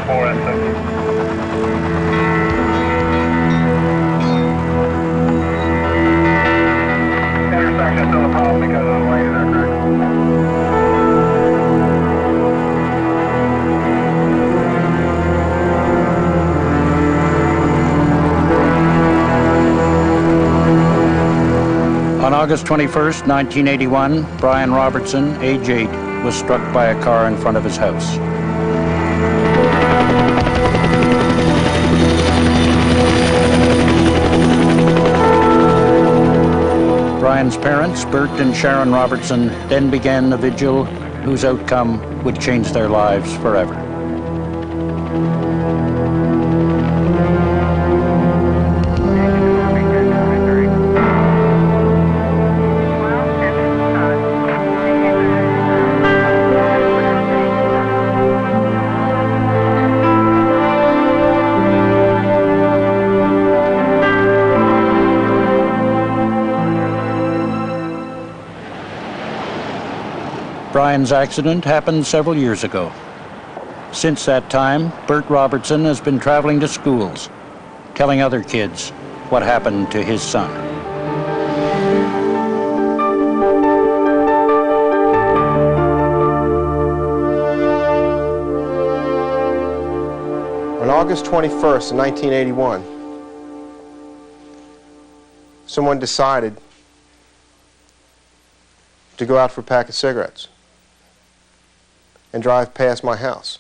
4 and 6. Intersection still a problem because of the lane, is that correct? On August 21st, 1981, Brian Robertson, age 8, was struck by a car in front of his house. Brian's parents, Bert and Sharon Robertson, then began a vigil whose outcome would change their lives forever. Brian's accident happened several years ago. Since that time, Bert Robertson has been traveling to schools, telling other kids what happened to his son. On August 21st, 1981, someone decided to go out for a pack of cigarettes and drive past my house.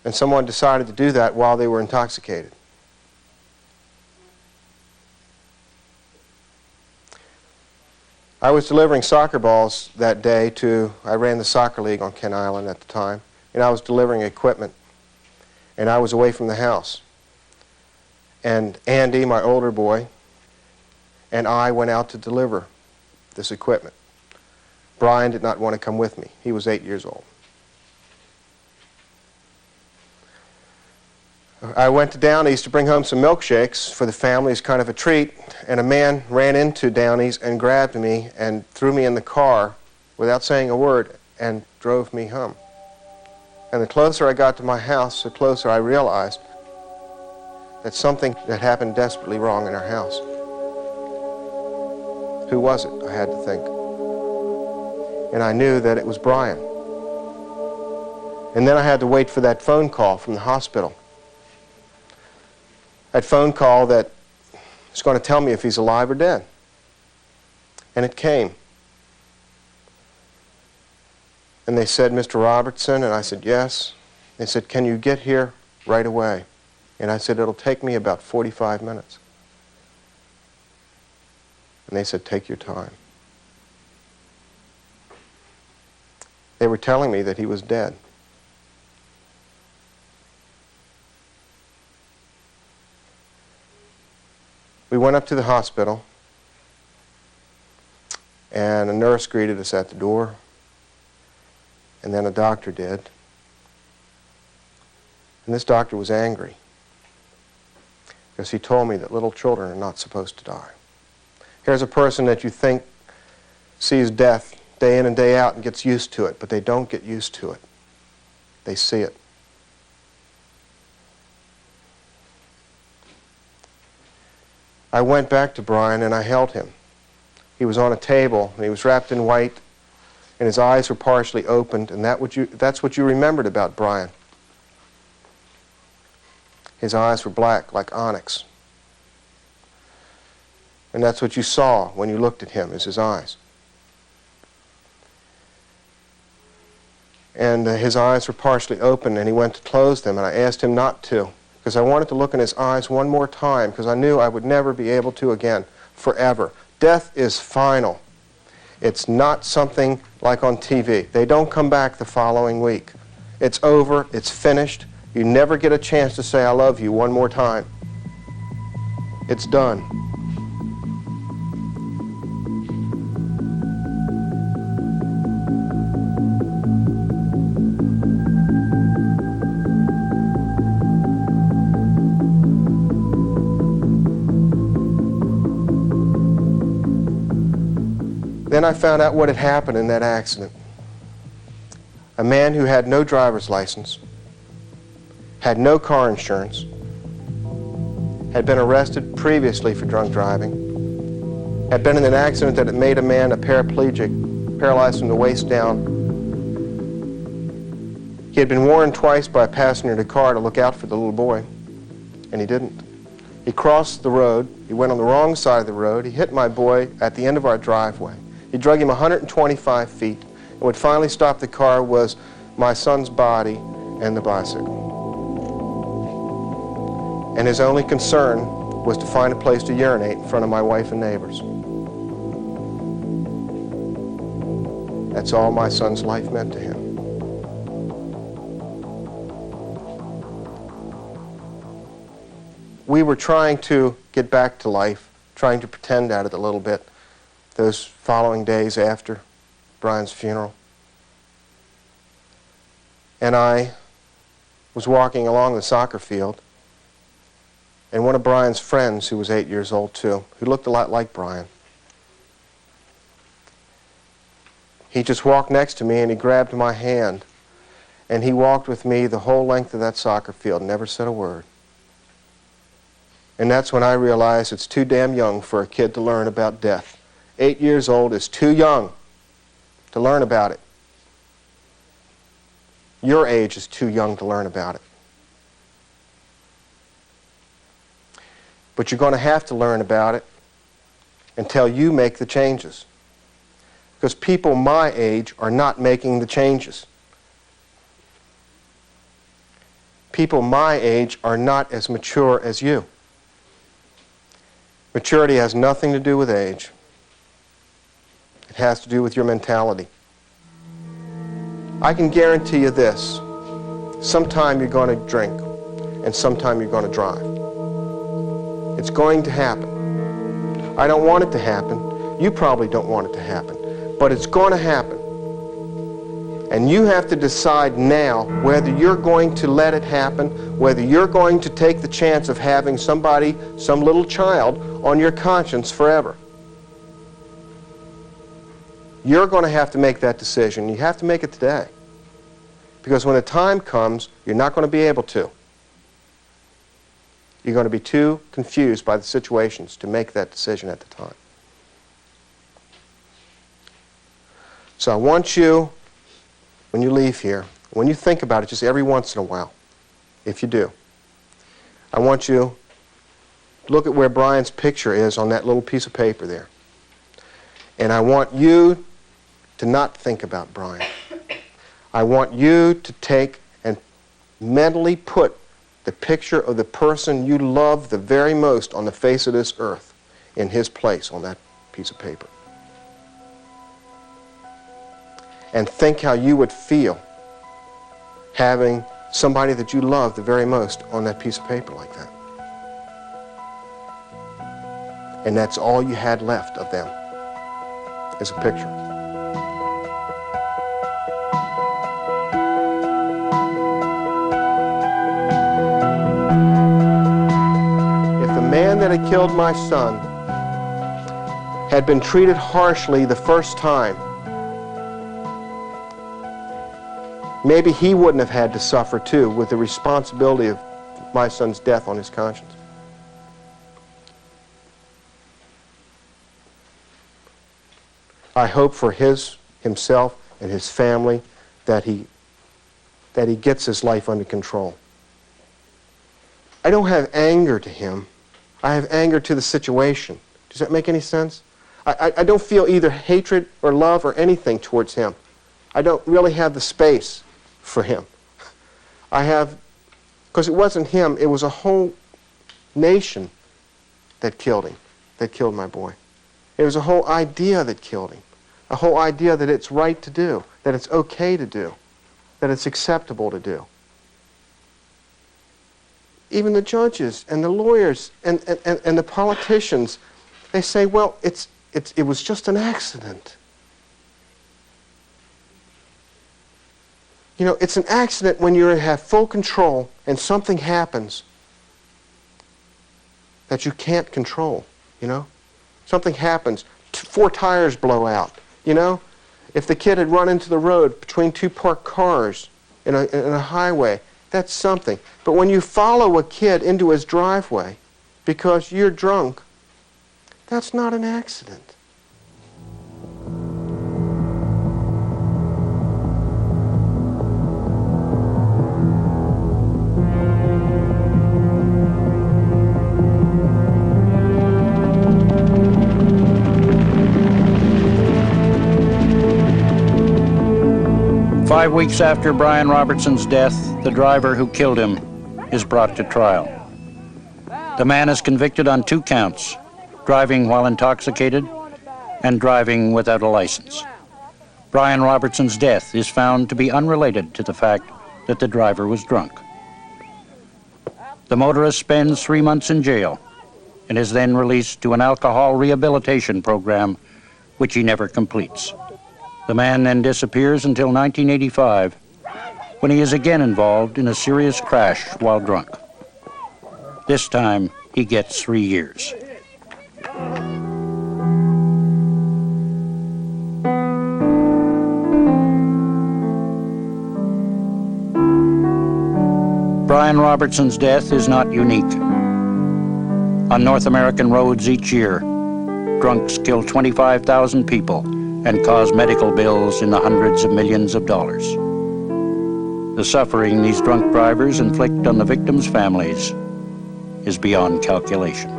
And someone decided to do that while they were intoxicated. I was delivering soccer balls that day I ran the soccer league on Kent Island at the time, and I was delivering equipment, and I was away from the house. And Andy, my older boy, and I went out to deliver this equipment. Brian did not want to come with me. He was 8 years old. I went to Downey's to bring home some milkshakes for the family as kind of a treat, and a man ran into Downey's and grabbed me and threw me in the car without saying a word and drove me home. And the closer I got to my house, the closer I realized that something had happened desperately wrong in our house. Who was it? I had to think. And I knew that it was Brian. And then I had to wait for that phone call from the hospital. That phone call that was going to tell me if he's alive or dead. And it came. And they said, "Mr. Robertson," and I said, "Yes." They said, "Can you get here right away?" And I said, "It'll take me about 45 minutes. And they said, "Take your time." They were telling me that he was dead. We went up to the hospital, and a nurse greeted us at the door, and then a doctor did. And this doctor was angry because he told me that little children are not supposed to die. Here's a person that you think sees death day in and day out and gets used to it, but they don't get used to it. They see it. I went back to Brian and I held him. He was on a table and he was wrapped in white and his eyes were partially opened, and that's what you remembered about Brian. His eyes were black like onyx. And that's what you saw when you looked at him, is his eyes. And his eyes were partially open, and he went to close them, and I asked him not to, because I wanted to look in his eyes one more time, because I knew I would never be able to again, forever. Death is final. It's not something like on TV. They don't come back the following week. It's over. It's finished. You never get a chance to say, "I love you" one more time. It's done. Then I found out what had happened in that accident. a man who had no driver's license, had no car insurance, had been arrested previously for drunk driving, had been in an accident that had made a man a paraplegic, paralyzed from the waist down. He had been warned twice by a passenger in the car to look out for the little boy, and he didn't. He crossed the road, he went on the wrong side of the road, he hit my boy at the end of our driveway. He drug him 125 feet, and what finally stopped the car was my son's body and the bicycle. And his only concern was to find a place to urinate in front of my wife and neighbors. That's all my son's life meant to him. We were trying to get back to life, trying to pretend at it a little bit those following days after Brian's funeral. And I was walking along the soccer field, and one of Brian's friends, who was 8 years old too, who looked a lot like Brian, he just walked next to me and he grabbed my hand, and he walked with me the whole length of that soccer field, never said a word. And that's when I realized it's too damn young for a kid to learn about death. 8 years old is too young to learn about it. Your age is too young to learn about it. But you're going to have to learn about it until you make the changes. Because people my age are not making the changes. People my age are not as mature as you. Maturity has nothing to do with age. It has to do with your mentality. I can guarantee you this. Sometime you're going to drink, and sometime you're going to drive. It's going to happen. I don't want it to happen. You probably don't want it to happen. But it's going to happen. And you have to decide now whether you're going to let it happen, whether you're going to take the chance of having somebody, some little child, on your conscience forever. You're going to have to make that decision. You have to make it today. Because when the time comes, you're not going to be able to. You're going to be too confused by the situations to make that decision at the time. So I want you, when you leave here, when you think about it just every once in a while, if you do, I want you to look at where Brian's picture is on that little piece of paper there. And I want you to not think about Brian. I want you to take and mentally put the picture of the person you love the very most on the face of this earth in his place on that piece of paper. And think how you would feel having somebody that you love the very most on that piece of paper like that. And that's all you had left of them, is a picture. If the man that had killed my son had been treated harshly the first time, maybe he wouldn't have had to suffer too with the responsibility of my son's death on his conscience. I hope for himself and his family that he gets his life under control. I don't have anger to him. I have anger to the situation. Does that make any sense? I don't feel either hatred or love or anything towards him. I don't really have the space for him. I have, because it wasn't him, it was a whole nation that killed him, that killed my boy. It was a whole idea that killed him, a whole idea that it's right to do, that it's okay to do, that it's acceptable to do. Even the judges and the lawyers and the politicians, they say, well, it was just an accident. You know, it's an accident when you have full control and something happens that you can't control, you know? Something happens, 4 tires blow out, you know? If the kid had run into the road between two parked cars in a highway, that's something. But when you follow a kid into his driveway because you're drunk, that's not an accident. Five weeks after Brian Robertson's death, the driver who killed him is brought to trial. The man is convicted on 2 counts, driving while intoxicated and driving without a license. Brian Robertson's death is found to be unrelated to the fact that the driver was drunk. The motorist spends 3 months in jail and is then released to an alcohol rehabilitation program, which he never completes. The man then disappears until 1985, when he is again involved in a serious crash while drunk. This time, he gets 3 years. Brian Robertson's death is not unique. On North American roads each year, drunks kill 25,000 people and cause medical bills in the hundreds of millions of dollars. The suffering these drunk drivers inflict on the victims' families is beyond calculation.